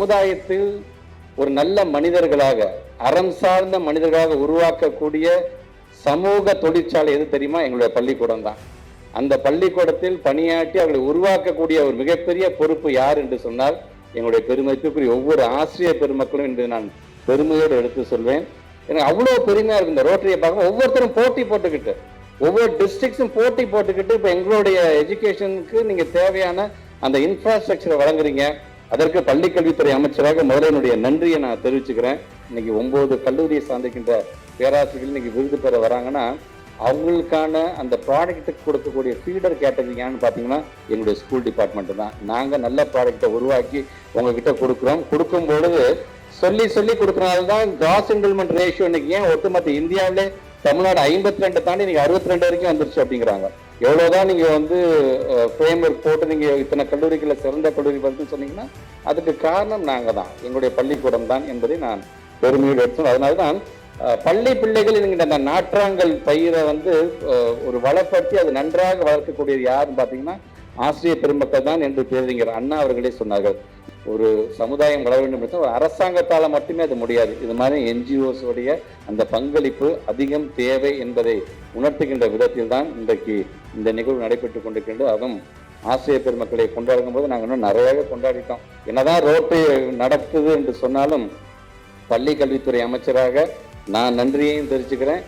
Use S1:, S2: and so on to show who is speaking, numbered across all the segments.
S1: சமுதாயத்தில் ஒரு நல்ல மனிதர்களாக, அறம் சார்ந்த மனிதர்களாக உருவாக்கக்கூடிய சமூக தொழிற்சாலை எது தெரியுமா? எங்களுடைய பள்ளிக்கூடம் தான். அந்த பள்ளிக்கூடத்தில் பணியாற்றி அவர்களை உருவாக்கக்கூடிய ஒரு மிகப்பெரிய பொறுப்பு யார் என்று சொன்னால் எங்களுடைய பெருமதிப்புக்குரிய ஒவ்வொரு ஆசிரியர் பெருமக்களும் என்று நான் பெருமையோடு எடுத்து சொல்வேன். எனக்கு அவ்வளோ பெருமையா இருக்கு இந்த ரோட்டரியை பார்க்க. ஒவ்வொருத்தரும் போட்டி போட்டுக்கிட்டு, ஒவ்வொரு டிஸ்ட்ரிக்ட்ஸும் போட்டி போட்டுக்கிட்டு இப்போ எங்களுடைய எஜுகேஷனுக்கு நீங்க தேவையான அந்த இன்ஃப்ராஸ்ட்ரக்சரை வழங்குறீங்க. அதற்கு பள்ளிக்கல்வித்துறை அமைச்சராக முதல்ல என்னுடைய நன்றியை நான் தெரிவிச்சுக்கிறேன். இன்னைக்கு 9 கல்லூரியை சார்ந்திருக்கின்ற பேராசிரியர்கள் இன்னைக்கு விருது பெற வராங்கன்னா அவங்களுக்கான அந்த ப்ராடக்ட்டுக்கு கொடுக்கக்கூடிய ஃபீடர் கேட்டகரியான்னு பார்த்தீங்கன்னா எங்களுடைய ஸ்கூல் டிபார்ட்மெண்ட் தான். நாங்கள் நல்ல ப்ராடக்டை உருவாக்கி உங்ககிட்ட கொடுக்குறோம். கொடுக்கும் பொழுது சொல்லி சொல்லி கொடுக்குறனால தான் கிராஸ் என்ரோல்மெண்ட் ரேஷியோ இன்னைக்கு ஏன் ஒட்டுமொத்த இந்தியாவிலே தமிழ்நாடு 52 தாண்டி நீங்கள் 62 வரைக்கும் வந்துருச்சு அப்படிங்கிறாங்க. எவ்வளோதான் நீங்கள் வந்து ஃப்ரேம் ஒர்க் போட்டு நீங்கள் இத்தனை கல்லூரிகளில் சிறந்த கல்லூரி வந்து சொன்னீங்கன்னா அதுக்கு காரணம் நாங்கள் தான், எங்களுடைய பள்ளிக்கூடம் தான் என்பதை நான் பெருமையோடு எடுத்தோம். அதனால தான் பள்ளி பிள்ளைகள் என்கிற அந்த நாற்றாங்கல் பயிரை வந்து ஒரு வளப்படுத்தி அது நன்றாக வளர்க்கக்கூடியது யாருன்னு பார்த்தீங்கன்னா ஆசிரியர் பெருமக்கள் தான் என்று பேரறிஞர் அண்ணா அவர்களே சொன்னார்கள். ஒரு சமுதாயம் வளர வேண்டும் என்று ஒரு அரசாங்கத்தால் மட்டுமே அது முடியாது. இது மாதிரி என்ஜிஓஸ் உடைய அந்த பங்களிப்பு அதிகம் தேவை என்பதை உணர்த்துகின்ற விதத்தில் தான் இன்றைக்கு இந்த நிகழ்வு நடைபெற்றுக் கொண்டிருக்கின்றது. அதுவும் ஆசிரியர் பெருமக்களை கொண்டாடும் போது நாங்கள் இன்னும் நிறையவே கொண்டாடிட்டோம். என்னதான் ரோட்டரி நடக்குது என்று சொன்னாலும் பள்ளி கல்வித்துறை அமைச்சராக நான் நன்றியையும் தெரிவிச்சுக்கிறேன்.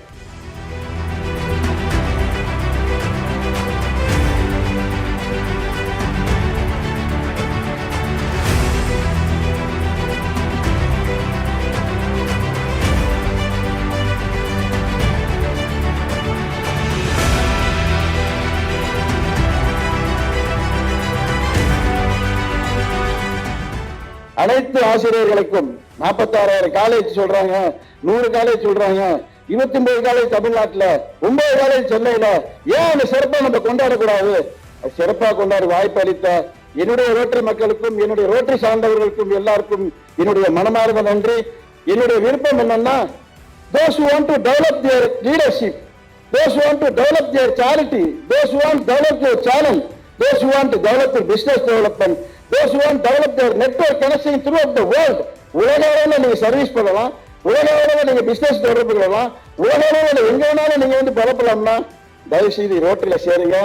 S2: அனைத்து ஆசிரியர்களுக்கும் 46,000 காலேஜ் சொல்றாங்க, 100 காலேஜ் சொல்றாங்க, 29 காலேஜ் தமிழ்நாட்டுல, 9 காலேஜ் சென்னையில. ஏன் அந்த சிறப்பா நம்ம கொண்டாடக்கூடாது? சிறப்பா கொண்டாட வாய்ப்பு அளித்த என்னுடைய ரோட்டரி மக்களுக்கும் என்னுடைய ரோட்டரி சார்ந்தவர்களுக்கும் எல்லாருக்கும் என்னுடைய மனமார்ந்த நன்றி. என்னுடைய விருப்பம் என்னன்னா, those who want to develop their leadership, those who want to develop their charity, those who want to develop their channel, those who want to develop their business development, those who want to develop their network connection throughout the world. உலக அளவில் நீங்க service பண்ணலாம், உலக அளவில் நீங்க business தொடர்பு கொள்ளலாம், உலக அளவில் எங்க வேணாலும் நீங்க வந்து பரப்பலாம்னா தயவு செய்து ரோட்டரியில சேருங்க.